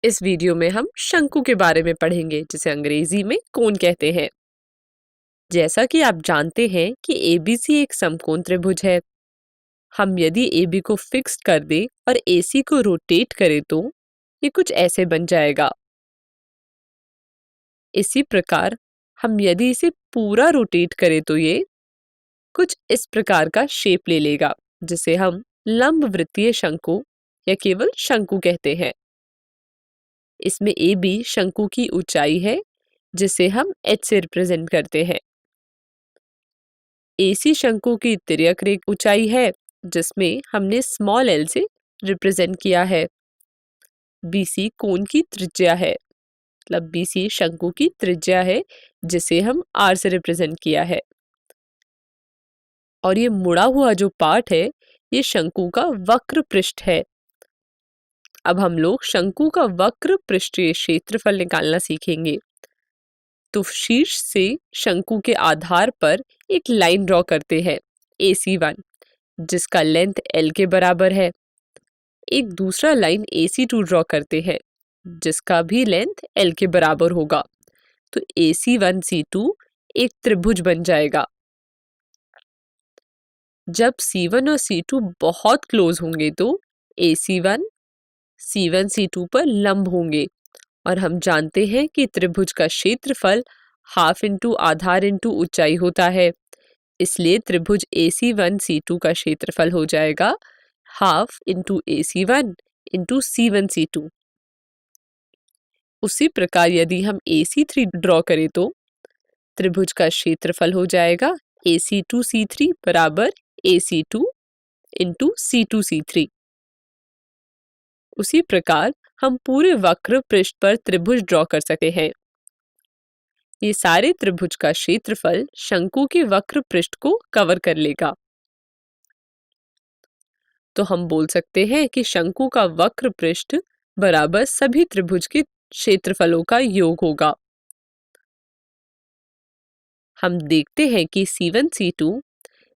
इस वीडियो में हम शंकु के बारे में पढ़ेंगे जिसे अंग्रेजी में कोन कहते हैं। जैसा कि आप जानते हैं कि एबीसी एक समकोण त्रिभुज है। हम यदि एबी को फिक्स कर दें और एसी को रोटेट करें तो ये कुछ ऐसे बन जाएगा। इसी प्रकार हम यदि इसे पूरा रोटेट करें तो ये कुछ इस प्रकार का शेप ले लेगा जिसे हम लंबवृत्तीय शंकु या केवल शंकु कहते हैं। इसमें ए बी शंकु की ऊंचाई है जिसे हम h से रिप्रेजेंट करते हैं। एसी शंकु की तिर्यक रेखा ऊंचाई है जिसमें हमने स्मॉल l से रिप्रेजेंट किया है। बीसी कोण की त्रिज्या है, मतलब बीसी शंकु की त्रिज्या है जिसे हम r से रिप्रेजेंट किया है। और ये मुड़ा हुआ जो पार्ट है ये शंकु का वक्र पृष्ठ है। अब हम लोग शंकु का वक्र पृष्ठीय क्षेत्रफल निकालना सीखेंगे। तो शीर्ष से शंकु के आधार पर एक लाइन ड्रॉ करते हैं AC1 जिसका लेंथ L के बराबर है। एक दूसरा लाइन AC2 ड्रॉ करते हैं जिसका भी लेंथ L के बराबर होगा। तो AC1C2 एक त्रिभुज बन जाएगा। जब C1 और C2 बहुत क्लोज होंगे तो AC1 C1C2 पर लंब होंगे और हम जानते हैं कि त्रिभुज का क्षेत्रफल हाफ इंटू आधार इंटू ऊंचाई होता है। इसलिए त्रिभुज AC1C2 का क्षेत्रफल हो जाएगा half into AC1 into C1C2। उसी प्रकार यदि हम AC3 ड्रॉ करें तो त्रिभुज का क्षेत्रफल हो जाएगा AC2C3 बराबर AC2 इंटू C2C3। उसी प्रकार हम पूरे वक्र पृष्ठ पर त्रिभुज ड्रॉ कर सकते हैं। ये सारे त्रिभुज का क्षेत्रफल शंकु के वक्र पृष्ठ को कवर कर लेगा। तो हम बोल सकते हैं कि शंकु का वक्र पृष्ठ बराबर सभी त्रिभुज के क्षेत्रफलों का योग होगा। हम देखते हैं कि C1C2,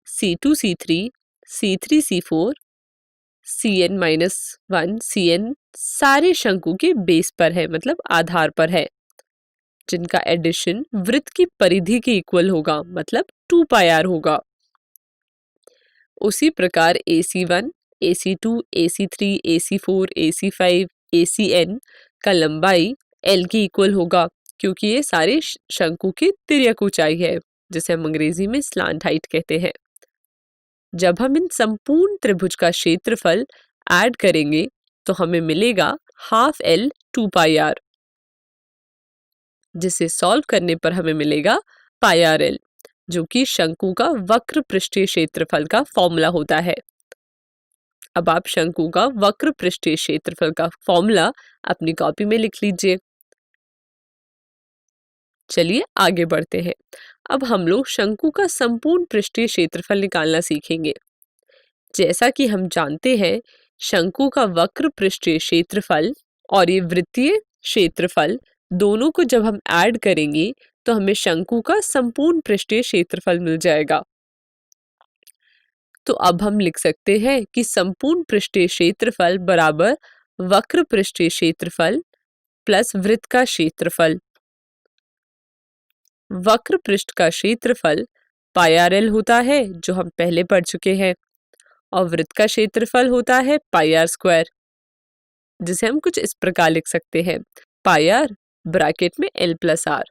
C2C3, C3C4, Cn-1, Cn सारे शंकु के बेस पर है, मतलब आधार पर है, जिनका एडिशन वृत्त की परिधि के इक्वल होगा, मतलब 2πr होगा। उसी प्रकार AC1, AC2, AC3, AC4, AC5, ACn का लंबाई L की इक्वल होगा क्योंकि ये सारे शंकु की तिर्यक ऊंचाई है जिसे हम अंग्रेजी में स्लांट हाइट कहते हैं। जब हम इन संपूर्ण त्रिभुज का क्षेत्रफल ऐड करेंगे तो हमें मिलेगा हाफ L 2πr, जिसे सॉल्व करने पर हमें मिलेगा πrl जो कि शंकु का वक्र पृष्ठीय क्षेत्रफल का फॉर्मूला होता है। अब आप शंकु का वक्र पृष्ठीय क्षेत्रफल का फॉर्मूला अपनी कॉपी में लिख लीजिए। चलिए आगे बढ़ते हैं। अब हम लोग शंकु का संपूर्ण पृष्ठीय क्षेत्रफल निकालना सीखेंगे। जैसा कि हम जानते हैं शंकु का वक्र पृष्ठीय क्षेत्रफल और ये वृत्तीय क्षेत्रफल दोनों को जब हम ऐड करेंगे तो हमें शंकु का संपूर्ण पृष्ठीय क्षेत्रफल मिल जाएगा। तो अब हम लिख सकते हैं कि संपूर्ण पृष्ठीय क्षेत्रफल बराबर वक्र पृष्ठीय क्षेत्रफल प्लस वृत्त का क्षेत्रफल। वक्र पृष्ठ का क्षेत्रफल πrl होता है जो हम पहले पढ़ चुके हैं और वृत्त का क्षेत्रफल होता है πr², जिसे हम कुछ इस प्रकार लिख सकते हैं πr ब्रैकेट में l+r।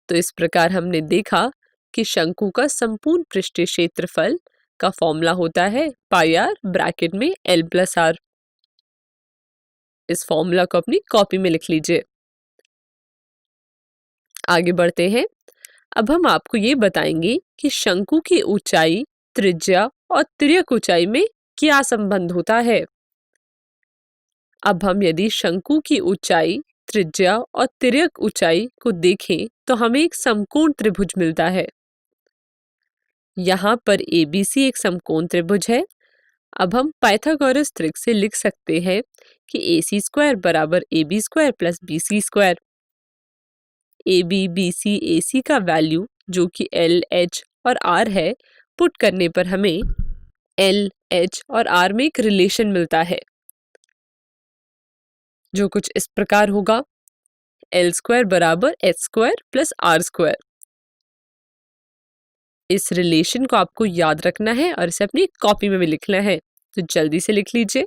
तो इस प्रकार हमने देखा कि शंकु का संपूर्ण पृष्ठीय क्षेत्रफल का फॉर्मूला होता है πr ब्रैकेट में l+r। इस फॉर्मूला को अपनी कॉपी में लिख लीजिए। आगे बढ़ते हैं। अब हम आपको ये बताएंगे कि शंकु की ऊंचाई, त्रिज्या और तिर्यक ऊंचाई में क्या संबंध होता है। अब हम यदि शंकु की ऊंचाई, त्रिज्या और तिर्यक ऊंचाई को देखें तो हमें एक समकोण त्रिभुज मिलता है। यहाँ पर ABC एक समकोण त्रिभुज है। अब हम पाइथागोरस त्रिक से लिख सकते हैं कि AC² बराबर AB² plus BC²। AB, BC, AC का वैल्यू जो कि L, H और R है, पुट करने पर हमें L, H और R में एक रिलेशन मिलता है। जो कुछ इस प्रकार होगा, L स्क्वायर बराबर h square plus R square. इस रिलेशन को आपको याद रखना है और इसे अपनी कॉपी में भी लिखना है, तो जल्दी से लिख लीजिए।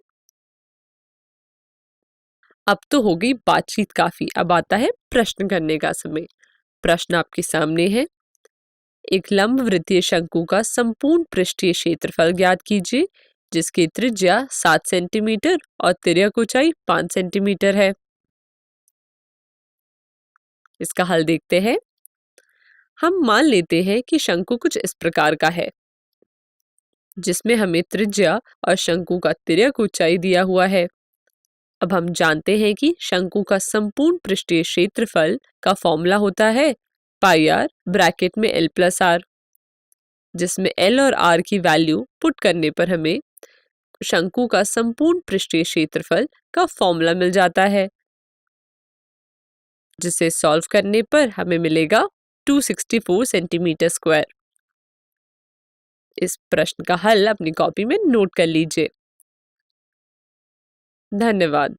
अब तो हो गई बातचीत काफी, अब आता है प्रश्न करने का समय। प्रश्न आपके सामने है। एक लंबवृत्तीय शंकु का संपूर्ण पृष्ठीय क्षेत्रफल ज्ञात कीजिए जिसकी त्रिज्या 7 सेंटीमीटर और तिर्यक ऊंचाई 5 सेंटीमीटर है। इसका हल देखते हैं। हम मान लेते हैं कि शंकु कुछ इस प्रकार का है, जिसमें हमें त्रिज्या और शंकु का तिर्यक ऊंचाई दिया हुआ है। अब हम जानते हैं कि शंकु का संपूर्ण पृष्ठीय क्षेत्रफल का फॉर्मूला होता है पाई आर ब्रैकेट में L प्लस आर, जिसमें L और R की वैल्यू पुट करने पर हमें शंकु का संपूर्ण पृष्ठीय क्षेत्रफल का फॉर्मूला मिल जाता है, जिसे सॉल्व करने पर हमें मिलेगा 264 सेंटीमीटर स्क्वायर। इस प्रश्न का हल अपनी कॉपी में नोट कर लीजिए। धन्यवाद।